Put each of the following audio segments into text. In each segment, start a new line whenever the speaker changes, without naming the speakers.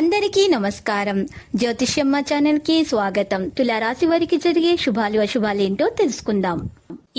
అందరికీ నమస్కారం. జ్యోతిష్యమ్మ ఛానల్ కి స్వాగతం. తులారాశి వారికి జరిగే శుభాలు అశుభాలేంటో తెలుసుకుందాం.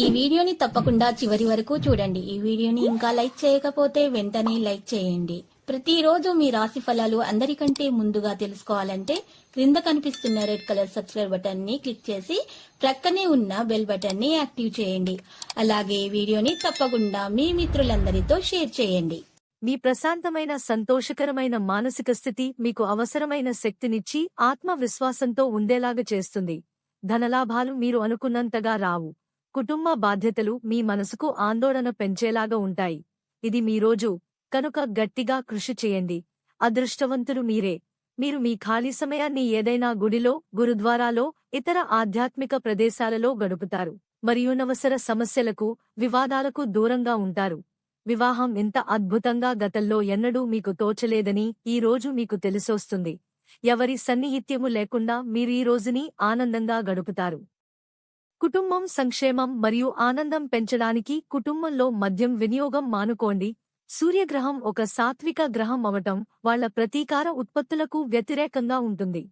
ఈ వీడియోని తప్పకుండా చివరి వరకు చూడండి. ఈ వీడియోని ఇంకా లైక్ చేయకపోతే వెంటనే లైక్ చేయండి. ప్రతిరోజు మీ రాశి ఫలాలు అందరికంటే ముందుగా తెలుసుకోవాలంటే క్రింద కనిపిస్తున్న రెడ్ కలర్ సబ్స్క్రైబ్ బటన్ ని క్లిక్ చేసి ప్రక్కనే ఉన్న బెల్ బటన్ ని యాక్టివ్ చేయండి. అలాగే వీడియోని తప్పకుండా మీ మిత్రులందరితో షేర్ చేయండి.
మీ ప్రశాంతమైన సంతోషకరమైన మానసిక స్థితి మీకు అవసరమైన శక్తినిచ్చి ఆత్మవిశ్వాసంతో ఉండేలాగా చేస్తుంది. ధనలాభాలు మీరు అనుకున్నంతగా రావు. కుటుంబ బాధ్యతలు మీ మనసుకు ఆందోళన పెంచేలాగా ఉంటాయి. ఇది మీ రోజు కనుక గట్టిగా కృషి చేయండి. అదృష్టవంతులు మీరే. మీరు మీ ఖాళీ సమయాన్ని ఏదైనా గుడిలో, గురుద్వారాలో, ఇతర ఆధ్యాత్మిక ప్రదేశాలలో గడుపుతారు. మరియు అనవసర సమస్యలకు, వివాదాలకు దూరంగా ఉంటారు. వివాహం ఇంత అద్భుతంగా గతంలో ఎన్నడూ మీకు తోచలేదని ఈ రోజు మీకు తెలిసొస్తుంది. ఎవరి సన్నిహిత్యము లేకుండా మీరు ఈ రోజుని ఆనందంగా గడుపుతారు. కుటుంబం సంక్షేమం మరియు ఆనందం పెంచడానికి కుటుంబంలో మద్యం వినియోగం మానుకోండి. సూర్యగ్రహం ఒక సాత్విక గ్రహం అవటం వాళ్ల ప్రతీకార ఉత్పత్తులకు వ్యతిరేకంగా ఉంటుంది.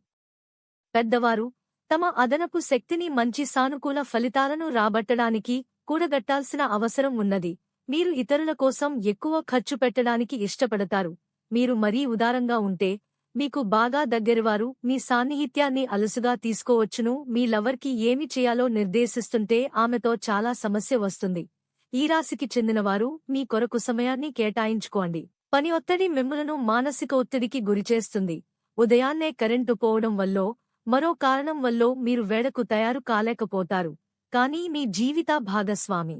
పెద్దవారు తమ అదనపు శక్తిని మంచి సానుకూల ఫలితాలను రాబట్టడానికి కూడగట్టాల్సిన అవసరం ఉన్నది. మీరు ఇతరుల కోసం ఎక్కువ ఖర్చు పెట్టడానికి ఇష్టపడతారు. మీరు మరీ ఉదారంగా ఉంటే మీకు బాగా దగ్గరవారు మీ సాన్నిహిత్యాన్ని అలసుగా తీసుకోవచ్చును. మీ లవర్కి ఏమి చేయాలో నిర్దేశిస్తుంటే ఆమెతో చాలా సమస్య వస్తుంది. ఈ రాశికి చెందినవారు మీ కొరకు సమయాన్ని కేటాయించుకోండి. పని ఒత్తిడి మిమ్ములను మానసిక ఒత్తిడికి గురిచేస్తుంది. ఉదయాన్నే కరెంటు పోవడం వల్లో మరో కారణం వల్లో మీరు వేడకు తయారు కాలేకపోతారు. కానీ మీ జీవిత భాగస్వామి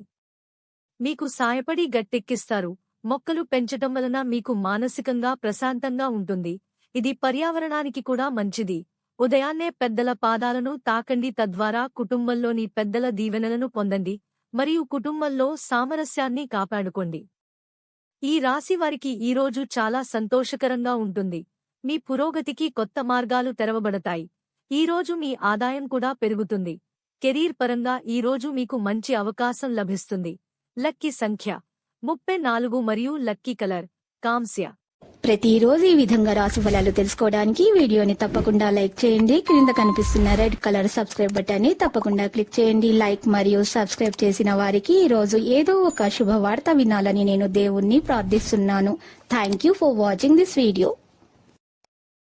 మీకు సాయపడి గట్టెక్కిస్తారు. మొక్కలు పెంచటం వలన మీకు మానసికంగా ప్రశాంతంగా ఉంటుంది. ఇది పర్యావరణానికి కూడా మంచిది. ఉదయాన్నే పెద్దల పాదాలను తాకండి. తద్వారా కుటుంబంలోని పెద్దల దీవెనలను పొందండి మరియు కుటుంబంలో సామరస్యాన్ని కాపాడుకోండి. ఈ రాశి వారికి ఈరోజు చాలా సంతోషకరంగా ఉంటుంది. మీ పురోగతికి కొత్త మార్గాలు తెరవబడతాయి. ఈరోజు మీ ఆదాయం కూడా పెరుగుతుంది. కెరీర్ పరంగా ఈరోజు మీకు మంచి అవకాశం లభిస్తుంది. లక్కీ సంఖ్య 34 మరియు లక్కీ కలర్ కాంస్య.
ప్రతిరోజు ఈ విధంగా రాశి ఫలాలు తెలుసుకోవడానికి వీడియోని తప్పకుండా లైక్ చేయండి. క్రింద కనిపిస్తున్న రెడ్ కలర్ సబ్స్క్రైబ్ బటన్ ని తప్పకుండా క్లిక్ చేయండి. లైక్ మరియు సబ్స్క్రైబ్ చేసిన వారికి ఈ రోజు ఏదో ఒక శుభవార్త వినాలని నేను దేవుణ్ణి ప్రార్థిస్తున్నాను. Thank you for watching this video.